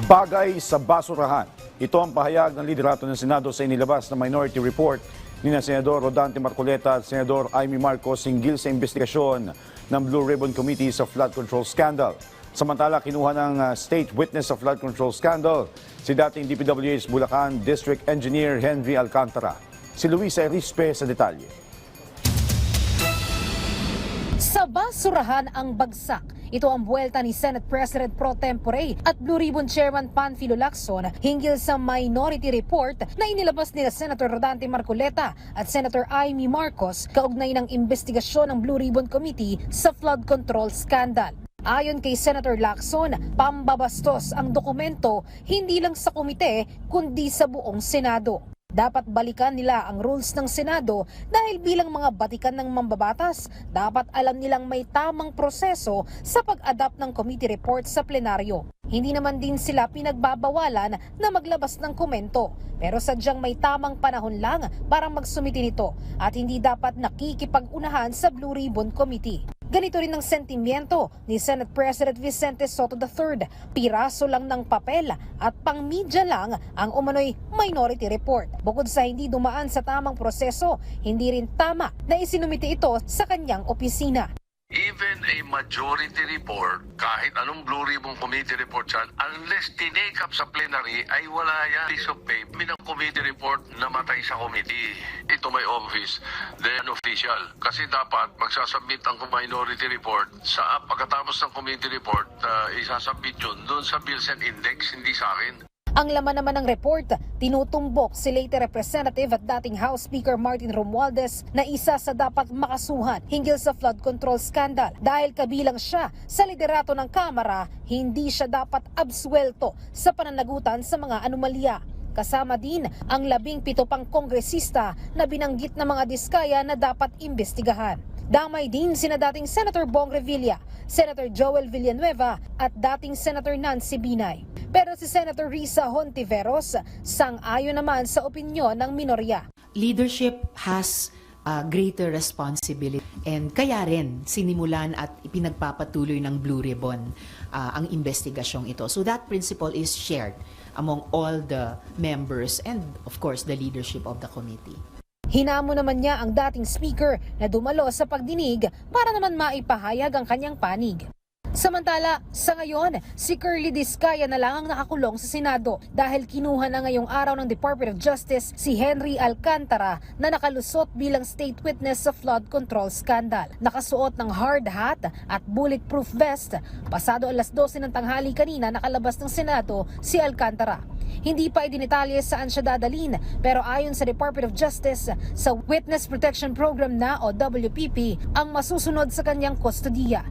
Bagay sa basurahan. Ito ang pahayag ng liderato ng Senado sa inilabas na minority report ni na Senador Rodante Marcoleta at Senador Amy Marcos hinggil sa investigasyon ng Blue Ribbon Committee sa flood control scandal. Samantala, kinuha ng state witness sa flood control scandal si dating DPWH Bulacan District Engineer Henry Alcantara. Si Luisa Erispe sa detalye. Sa basurahan ang bagsak. Ito ang buwelta ni Senate President Pro Tempore at Blue Ribbon Chairman Panfilo Lacson hinggil sa minority report na inilabas nila Senator Rodante Marcoleta at Senator Amy Marcos kaugnay ng investigasyon ng Blue Ribbon Committee sa flood control scandal. Ayon kay Senator Lacson, pambabastos ang dokumento hindi lang sa komite kundi sa buong Senado. Dapat balikan nila ang rules ng Senado dahil bilang mga batikan ng mambabatas, dapat alam nilang may tamang proseso sa pag-adapt ng committee report sa plenaryo. Hindi naman din sila pinagbabawalan na maglabas ng komento, pero sadyang may tamang panahon lang para magsumiti nito at hindi dapat nakikipag-unahan sa Blue Ribbon Committee. Ganito rin ang sentimiento ni Senate President Vicente Soto III. Piraso lang ng papel at pang-media lang ang umano'y minority report. Bukod sa hindi dumaan sa tamang proseso, hindi rin tama na isinumite ito sa kanyang opisina. Even a majority report, kahit anong Blue Ribbon Committee report yan, unless tinake up sa plenary, ay wala yan. Piece of paper ng committee report namatay sa committee. Ito may office, then official. Kasi dapat magsasubmit ang minority report sa pagkatapos ng committee report, isasubmit yun doon sa Bills and Index, hindi sa akin. Ang laman naman ng report, tinutumbok si late Representative at dating House Speaker Martin Romualdez na isa sa dapat makasuhan hinggil sa flood control scandal. Dahil kabilang siya sa liderato ng Kamara, hindi siya dapat absuelto sa pananagutan sa mga anomalya. Kasama din ang 17 pang kongresista na binanggit na mga diskaya na dapat imbestigahan. Damay din sina dating Senator Bong Revilla, Senator Joel Villanueva at dating Senator Nancy Binay. Pero si Senator Risa Hontiveros sang-ayon naman sa opinyon ng minorya. Leadership has greater responsibility and kaya rin sinimulan at ipinagpapatuloy ng Blue Ribbon ang investigasyong ito. So that principle is shared among all the members and of course the leadership of the committee. Hinamo naman niya ang dating speaker na dumalo sa pagdinig para naman maipahayag ang kanyang panig. Samantala, sa ngayon, si Curly Discaya na lang ang nakakulong sa Senado dahil kinuha na ngayong araw ng Department of Justice si Henry Alcantara na nakalusot bilang state witness sa flood control scandal. Nakasuot ng hard hat at bulletproof vest. Pasado alas 12 ng tanghali kanina nakalabas ng Senado si Alcantara. Hindi pa idinitalye saan siya dadalhin pero ayon sa Department of Justice, sa Witness Protection Program na o WPP ang masusunod sa kanyang kustodiya.